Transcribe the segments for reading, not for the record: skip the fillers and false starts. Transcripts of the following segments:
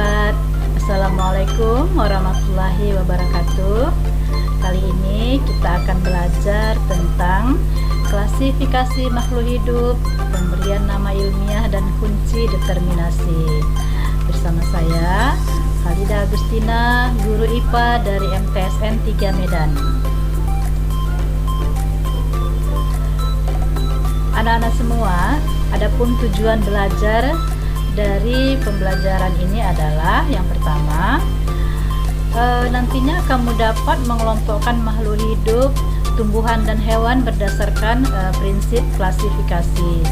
sahabat, Assalamualaikum warahmatullahi wabarakatuh. Kali ini kita akan belajar tentang klasifikasi makhluk hidup, pemberian nama ilmiah dan kunci determinasi. Bersama saya Khalida Agustina, guru IPA dari MTSN 3 Medan. Anak-anak semua, adapun tujuan belajar dari pembelajaran ini adalah yang pertama, nantinya kamu dapat mengelompokkan makhluk hidup, tumbuhan dan hewan berdasarkan prinsip klasifikasi.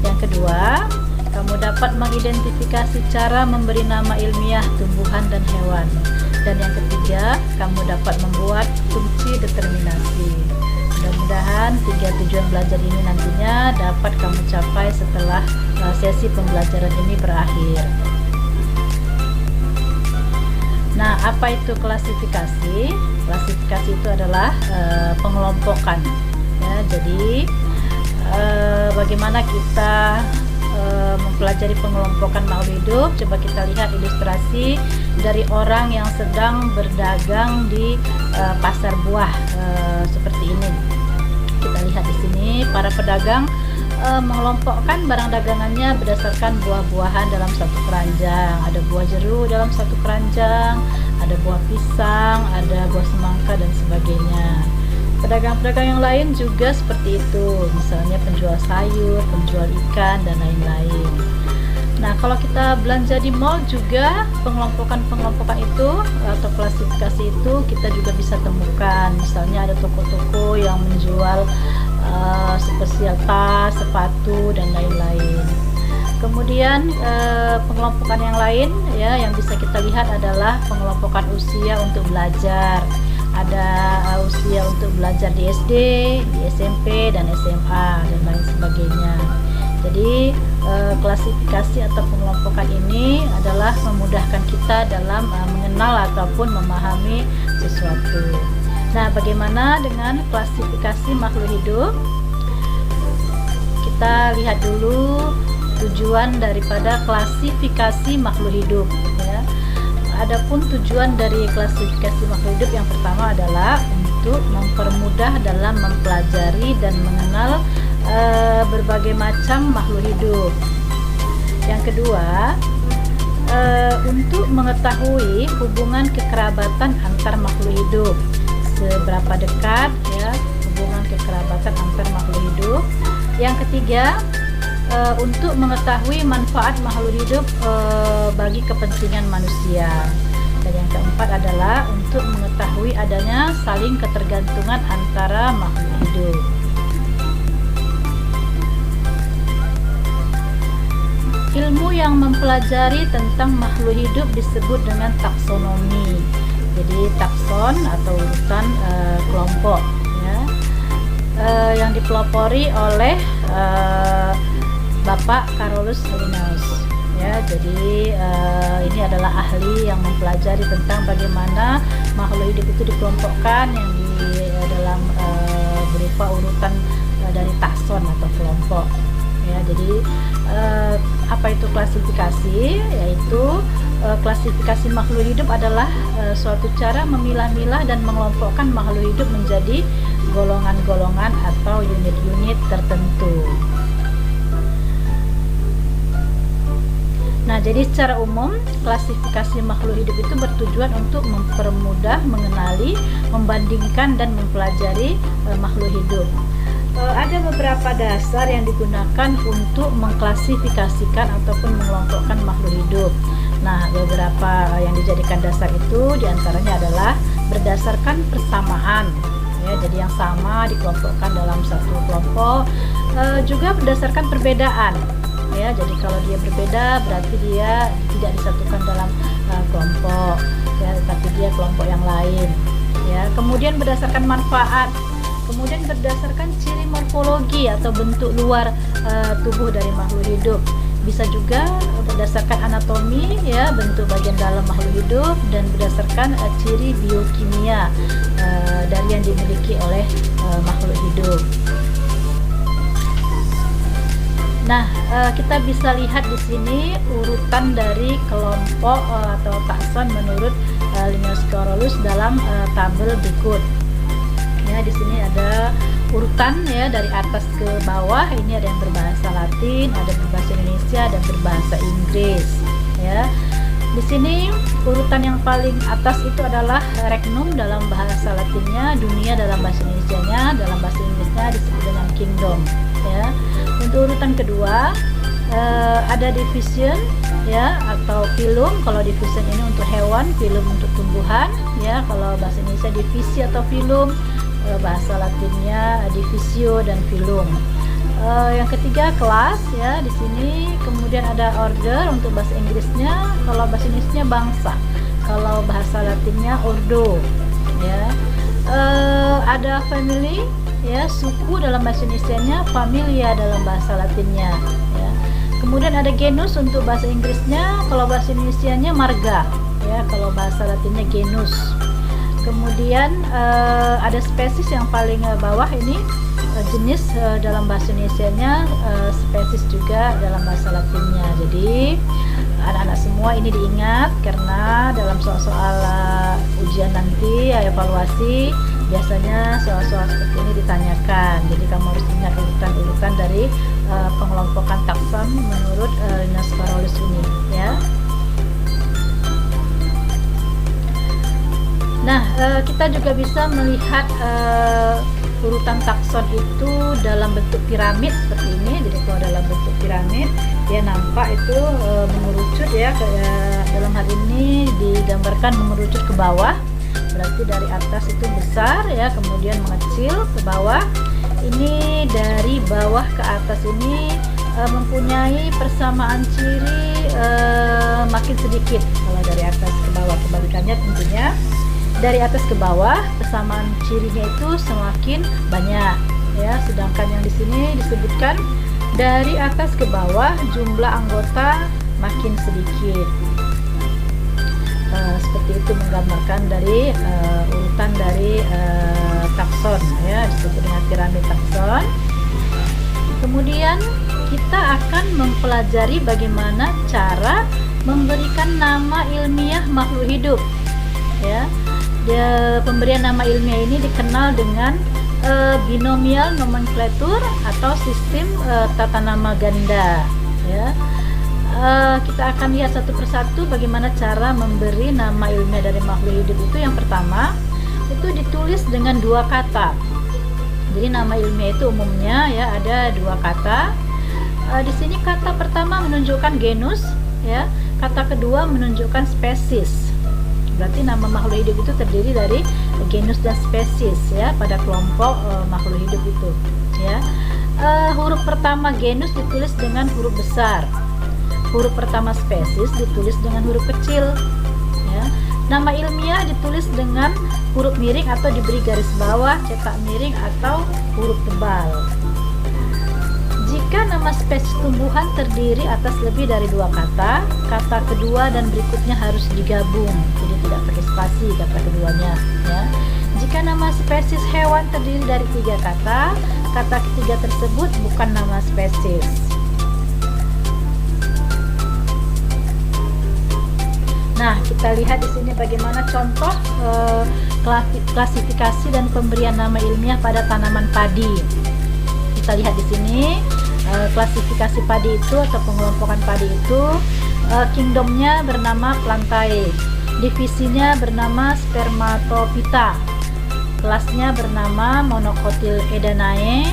Yang kedua, kamu dapat mengidentifikasi cara memberi nama ilmiah tumbuhan dan hewan. Dan yang ketiga, kamu dapat membuat kunci determinasi. Mudah-mudahan 3 tujuan belajar ini nantinya dapat kamu capai setelah sesi pembelajaran ini berakhir. Nah, apa itu klasifikasi? Klasifikasi itu adalah pengelompokan. Ya, jadi bagaimana kita mempelajari pengelompokan makhluk hidup? Coba kita lihat ilustrasi dari orang yang sedang berdagang di pasar buah seperti ini. Kita lihat di sini para pedagang mengelompokkan barang dagangannya berdasarkan buah-buahan dalam satu keranjang. Ada buah jeruk dalam satu keranjang, ada buah pisang, ada buah semangka dan sebagainya. Pedagang-pedagang yang lain juga seperti itu, misalnya penjual sayur, penjual ikan dan lain-lain. Nah, kalau kita belanja di mall juga pengelompokan itu atau klasifikasi itu kita juga bisa temukan. Misalnya ada toko-toko yang menjual spesial tas, sepatu dan lain-lain. Kemudian pengelompokan yang lain ya yang bisa kita lihat adalah pengelompokan usia untuk belajar. Ada usia untuk belajar di SD, di SMP dan SMA dan lain sebagainya. Jadi klasifikasi atau pengelompokan ini adalah memudahkan kita dalam mengenal ataupun memahami sesuatu. Nah, bagaimana dengan klasifikasi makhluk hidup? Kita lihat dulu tujuan daripada klasifikasi makhluk hidup ya. Adapun tujuan dari klasifikasi makhluk hidup yang pertama adalah untuk mempermudah dalam mempelajari dan mengenal berbagai macam makhluk hidup. Yang kedua, untuk mengetahui hubungan kekerabatan antar makhluk hidup, seberapa dekat ya hubungan kekerabatan antar makhluk hidup. Yang ketiga, untuk mengetahui manfaat makhluk hidup bagi kepentingan manusia. Dan yang keempat adalah untuk mengetahui adanya saling ketergantungan antara makhluk hidup. Ilmu yang mempelajari tentang makhluk hidup disebut dengan taksonomi. Jadi takson atau urutan kelompok ya, yang dipelopori oleh Bapak Carolus Linnaeus ya. Jadi ini adalah ahli yang mempelajari tentang bagaimana makhluk hidup itu dikelompokkan yang di dalam berupa urutan dari takson atau kelompok ya. Jadi apa itu klasifikasi? Yaitu klasifikasi makhluk hidup adalah suatu cara memilah-milah dan mengelompokkan makhluk hidup menjadi golongan-golongan atau unit-unit tertentu. Nah, jadi secara umum klasifikasi makhluk hidup itu bertujuan untuk mempermudah mengenali, membandingkan dan mempelajari makhluk hidup. Ada beberapa dasar yang digunakan untuk mengklasifikasikan ataupun mengelompokkan makhluk hidup. Nah, beberapa yang dijadikan dasar itu diantaranya adalah berdasarkan persamaan ya, jadi yang sama dikelompokkan dalam satu kelompok. Juga berdasarkan perbedaan ya, jadi kalau dia berbeda berarti dia tidak disatukan dalam kelompok ya, tapi dia kelompok yang lain ya. Kemudian berdasarkan manfaat, kemudian berdasarkan ciri morfologi atau bentuk luar tubuh dari makhluk hidup. Bisa juga berdasarkan anatomi ya, bentuk bagian dalam makhluk hidup, dan berdasarkan ciri biokimia dari yang dimiliki oleh makhluk hidup. Nah, kita bisa lihat di sini urutan dari kelompok atau takson menurut Linoscorolus dalam tabel berikut. Ya, di sini ada urutan ya dari atas ke bawah. Ini ada yang berbahasa Latin, ada berbahasa Indonesia, dan berbahasa Inggris. Ya, di sini urutan yang paling atas itu adalah regnum dalam bahasa Latinnya, dunia dalam bahasa Indonesianya, dalam bahasa Inggrisnya disebut dengan kingdom. Ya, untuk urutan kedua ada division ya atau phylum. Kalau division ini untuk hewan, phylum untuk tumbuhan. Ya, kalau bahasa Indonesia divisi atau phylum, bahasa Latinnya divisio dan phylum. Yang ketiga kelas ya, di sini kemudian ada order untuk bahasa Inggrisnya. Kalau bahasa Inggrisnya bangsa, kalau bahasa Latinnya ordo. Ya, ada family ya, suku dalam bahasa Indonesianya, familia dalam bahasa Latinnya. Ya. Kemudian ada genus untuk bahasa Inggrisnya, kalau bahasa Indonesianya marga. Ya, kalau bahasa Latinnya genus. Kemudian ada spesies yang paling bawah ini. Jenis dalam bahasa Indonesianya, spesies juga dalam bahasa Latinnya. Jadi anak-anak semua ini diingat karena dalam soal-soal ujian nanti evaluasi biasanya soal-soal seperti ini ditanyakan. Jadi kamu harus ingat urutan-urutan dari pengelompokan takson menurut Linoscorolus ini ya. Nah, kita juga bisa melihat urutan takson itu dalam bentuk piramid seperti ini. Jadi kalau dalam bentuk piramid dia nampak itu mengerucut ya, dalam hal ini digambarkan mengerucut ke bawah, berarti dari atas itu besar ya, kemudian mengecil ke bawah. Ini dari bawah ke atas ini mempunyai persamaan ciri makin sedikit. Kalau dari atas ke bawah, kebalikannya tentunya dari atas ke bawah persamaan cirinya itu semakin banyak ya, sedangkan yang di sini disebutkan dari atas ke bawah jumlah anggota makin sedikit. Seperti itu menggambarkan dari urutan dari takson ya, disebut dengan piramid takson. Kemudian kita akan mempelajari bagaimana cara memberikan nama ilmiah makhluk hidup ya. Pemberian nama ilmiah ini dikenal dengan binomial nomenklatur atau sistem tata nama ganda ya. Kita akan lihat satu persatu bagaimana cara memberi nama ilmiah dari makhluk hidup itu. Yang pertama itu ditulis dengan dua kata. Jadi nama ilmiah itu umumnya ya ada dua kata. Di sini kata pertama menunjukkan genus ya, kata kedua menunjukkan spesies. Berarti nama makhluk hidup itu terdiri dari genus dan spesies ya pada kelompok makhluk hidup itu ya. Huruf pertama genus ditulis dengan huruf besar, huruf pertama spesies ditulis dengan huruf kecil ya. Nama ilmiah ditulis dengan huruf miring atau diberi garis bawah, cetak miring atau huruf tebal. Jika nama spesies tumbuhan terdiri atas lebih dari dua kata, kata kedua dan berikutnya harus digabung, jadi tidak pakai spasi kata keduanya ya. Jika nama spesies hewan terdiri dari tiga kata, kata ketiga tersebut bukan nama spesies. Nah, kita lihat di sini bagaimana contoh klasifikasi dan pemberian nama ilmiah pada tanaman padi. Kita lihat di sini klasifikasi padi itu atau pengelompokan padi itu, kingdomnya bernama Plantae, divisinya bernama Spermatophyta, kelasnya bernama Monocotyledanae,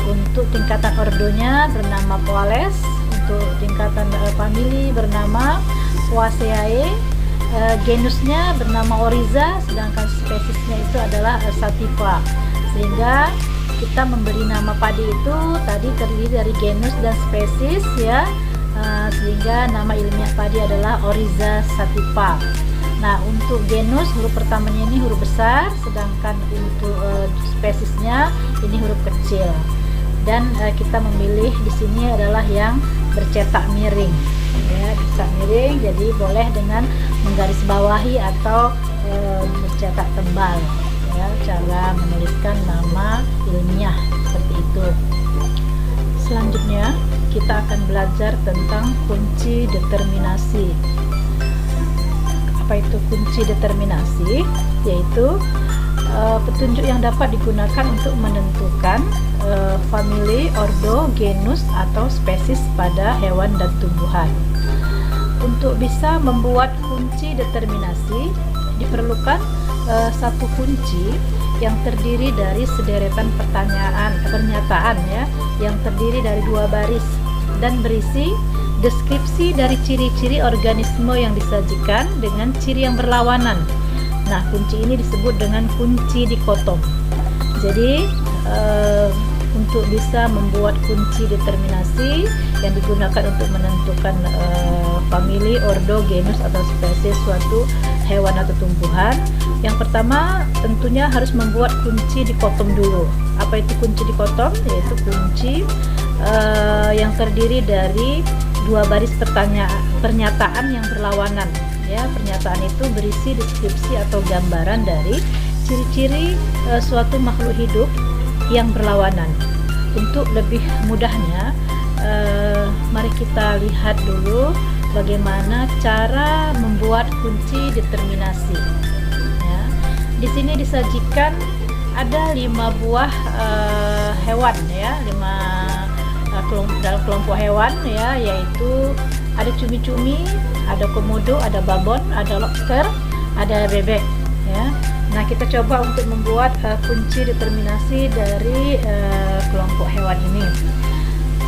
untuk tingkatan ordonya bernama Poales, untuk tingkatan famili bernama Poaceae, genusnya bernama Oryza, sedangkan spesiesnya itu adalah Sativa. Sehingga kita memberi nama padi itu tadi terdiri dari genus dan spesies ya, sehingga nama ilmiah padi adalah Oryza sativa. Nah, untuk genus huruf pertamanya ini huruf besar, sedangkan untuk spesiesnya ini huruf kecil. Dan kita memilih di sini adalah yang bercetak miring ya, bercetak miring, jadi boleh dengan menggarisbawahi atau bercetak tebal ya, cara menuliskan nama ilmiah seperti itu. selanjutnya kita akan belajar tentang kunci determinasi. Apa itu kunci determinasi? Yaitu petunjuk yang dapat digunakan untuk menentukan famili, ordo, genus atau spesies pada hewan dan tumbuhan. Untuk bisa membuat kunci determinasi diperlukan satu kunci yang terdiri dari sederetan pernyataan ya, yang terdiri dari 2 baris dan berisi deskripsi dari ciri-ciri organisme yang disajikan dengan ciri yang berlawanan. Nah, kunci ini disebut dengan kunci dikotom. Jadi untuk bisa membuat kunci determinasi yang digunakan untuk menentukan famili, ordo, genus atau spesies suatu hewan atau tumbuhan, yang pertama tentunya harus membuat kunci dikotom dulu. Apa itu kunci dikotom? Yaitu kunci yang terdiri dari 2 baris pernyataan yang berlawanan ya. Pernyataan itu berisi deskripsi atau gambaran dari ciri-ciri suatu makhluk hidup yang berlawanan. Untuk lebih mudahnya, mari kita lihat dulu bagaimana cara membuat kunci determinasi ya. Di sini disajikan ada 5 buah hewan ya, 5 dalam kelompok hewan ya, yaitu ada cumi-cumi, ada komodo, ada babon, ada lobster, ada bebek ya. Nah, kita coba untuk membuat kunci determinasi dari kelompok hewan ini.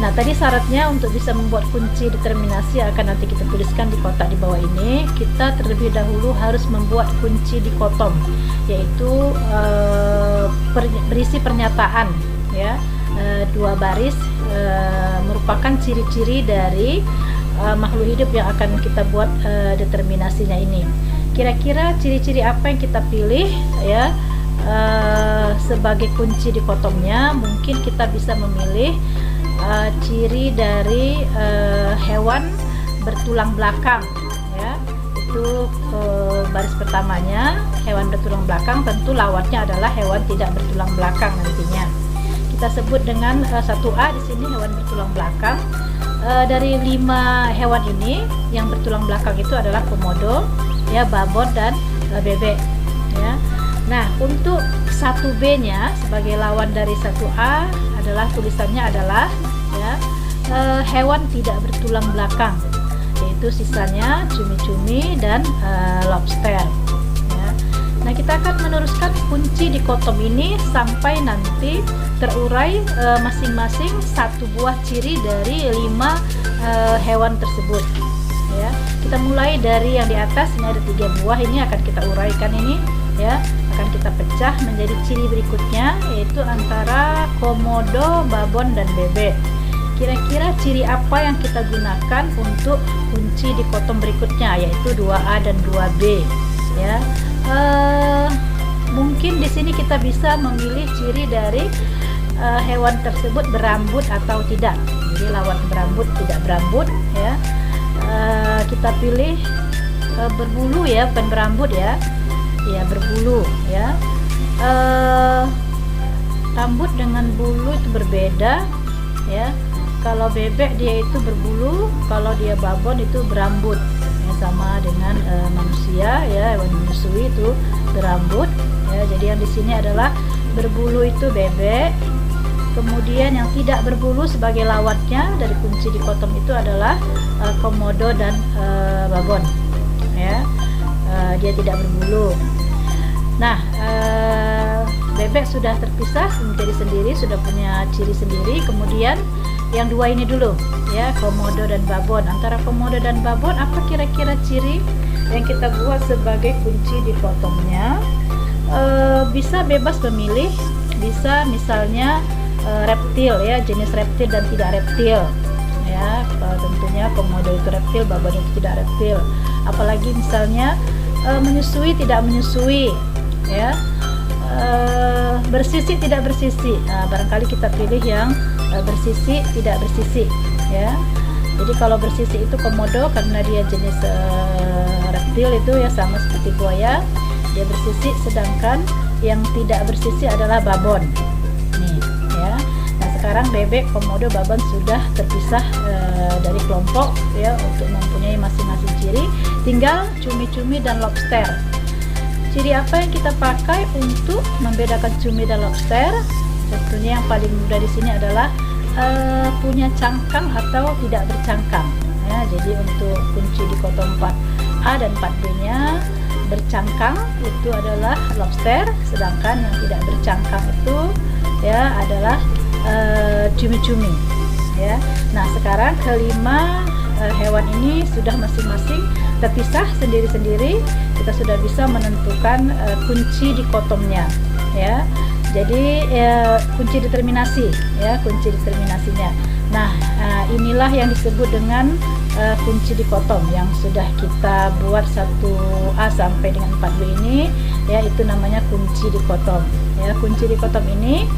Nah, tadi syaratnya untuk bisa membuat kunci determinasi akan nanti kita tuliskan di kotak di bawah ini. Kita terlebih dahulu harus membuat kunci dikotom, yaitu berisi pernyataan ya, 2 baris merupakan ciri-ciri dari makhluk hidup yang akan kita buat determinasinya ini. Kira-kira ciri-ciri apa yang kita pilih ya sebagai kunci dikotomnya? Mungkin kita bisa memilih ciri dari hewan bertulang belakang ya. Itu baris pertamanya, hewan bertulang belakang, tentu lawannya adalah hewan tidak bertulang belakang nantinya. Kita sebut dengan 1A di sini hewan bertulang belakang. Dari 5 hewan ini yang bertulang belakang itu adalah komodo ya, babon dan bebek ya. Nah, untuk 1B-nya sebagai lawan dari 1A adalah tulisannya adalah ya, hewan tidak bertulang belakang, yaitu sisanya cumi-cumi dan lobster ya. Nah, kita akan meneruskan kunci dikotom ini sampai nanti terurai masing-masing 1 buah ciri dari 5 hewan tersebut ya. Kita mulai dari yang di atas, ini ada 3 buah, ini akan kita uraikan ini ya, akan kita pecah menjadi ciri berikutnya, yaitu antara komodo, babon dan bebek. Kira-kira ciri apa yang kita gunakan untuk kunci dikotom berikutnya, yaitu 2A dan 2B ya. Mungkin di sini kita bisa memilih ciri dari hewan tersebut berambut atau tidak. Jadi lawan berambut, tidak berambut ya. Kita pilih berbulu ya, bukan berambut ya. Ya, berbulu ya. Rambut dengan bulu itu berbeda ya. Kalau bebek dia itu berbulu, kalau dia babon itu berambut ya, sama dengan manusia ya, hewan menyusui itu berambut ya. Jadi yang di sini adalah berbulu itu bebek. Kemudian yang tidak berbulu sebagai lawannya dari kunci dikotom itu adalah komodo dan babon ya. Dia tidak berbulu. Nah, bebek sudah terpisah menjadi sendiri, sudah punya ciri sendiri. Kemudian yang 2 ini dulu ya, komodo dan babon. Antara komodo dan babon, apa kira-kira ciri yang kita buat sebagai kunci dikotomnya? Bisa bebas memilih, bisa misalnya reptil ya, jenis reptil dan tidak reptil ya. Tentunya komodo itu reptil, babon itu tidak reptil. Apalagi misalnya menyusui tidak menyusui ya, bersisi tidak bersisi. Nah, barangkali kita pilih yang bersisi tidak bersisi ya. Jadi kalau bersisi itu komodo karena dia jenis reptil itu ya, sama seperti buaya, dia bersisi. Sedangkan yang tidak bersisi adalah babon nih ya. Nah, sekarang bebek, komodo, babon sudah terpisah dari kelompok ya, untuk mempunyai masing-masing ciri. Tinggal cumi-cumi dan lobster. Ciri apa yang kita pakai untuk membedakan cumi dan lobster? Tentunya yang paling mudah di sini adalah punya cangkang atau tidak bercangkang ya. Jadi untuk kunci di kotom 4A dan 4B-nya bercangkang itu adalah lobster, sedangkan yang tidak bercangkang itu ya adalah cumi-cumi ya. Nah, sekarang kelima hewan ini sudah masing-masing terpisah sendiri-sendiri, kita sudah bisa menentukan kunci di kotomnya ya. Jadi kunci determinasi ya, kunci determinasinya. Nah, inilah yang disebut dengan kunci di kotom yang sudah kita buat 1A sampai dengan 4B ini ya, itu namanya kunci di kotom ya. Kunci di kotom ini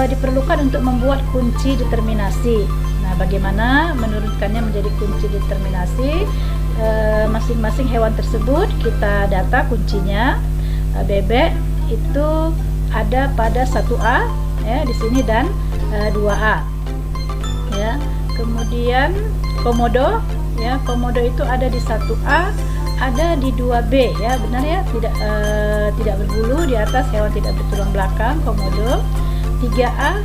diperlukan untuk membuat kunci determinasi. Nah, bagaimana menurunkannya menjadi kunci determinasi? Masing-masing hewan tersebut kita data kuncinya. Bebek itu ada pada 1A ya di sini dan 2A ya. Kemudian komodo ya, komodo itu ada di 1A, ada di 2B ya, benar ya, tidak berbulu di atas, hewan tidak bertulang belakang, komodo. 3A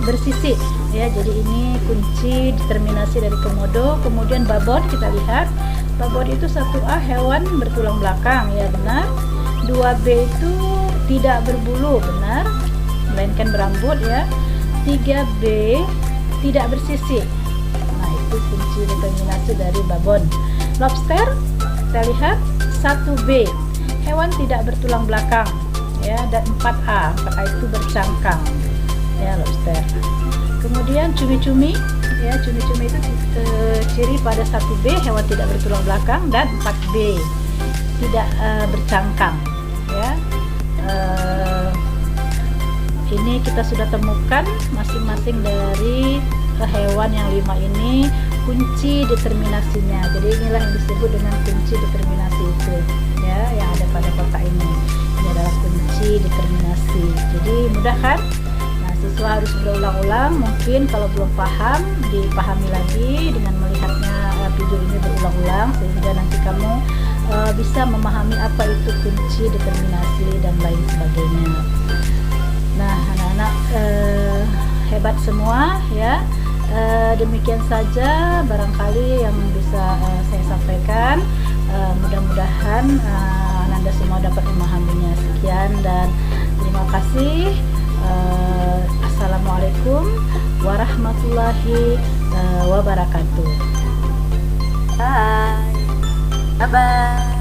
bersisi ya, jadi ini kunci determinasi dari komodo. Kemudian babon, kita lihat babon itu 1A hewan bertulang belakang ya, benar. 2B itu tidak berbulu, benar, melainkan berambut ya. 3B tidak bersisi. Nah, itu kunci determinasi dari babon. Lobster, kita lihat 1B hewan tidak bertulang belakang ya, dan 4A itu bercangkang ya, lobster. Kemudian cumi-cumi ya, cumi-cumi itu ciri pada 1B hewan tidak bertulang belakang dan 4B tidak bercangkang ya. Ini kita sudah temukan masing-masing dari hewan yang 5 ini kunci determinasinya. Jadi inilah yang disebut dengan kunci determinasi itu ya, yang ada pada kotak ini. Ini adalah kunci determinasi. Jadi mudah kan? Nah, siswa harus berulang-ulang. Mungkin kalau belum paham, dipahami lagi dengan melihatnya video ini berulang-ulang, sehingga nanti kamu bisa memahami apa itu kunci determinasi dan lain sebagainya. Nah, anak-anak hebat semua ya. Demikian saja barangkali yang bisa saya sampaikan. Mudah-mudahan Anda semua dapat memahaminya. Sekian dan terima kasih. Assalamualaikum warahmatullahi wabarakatuh. Bye bye.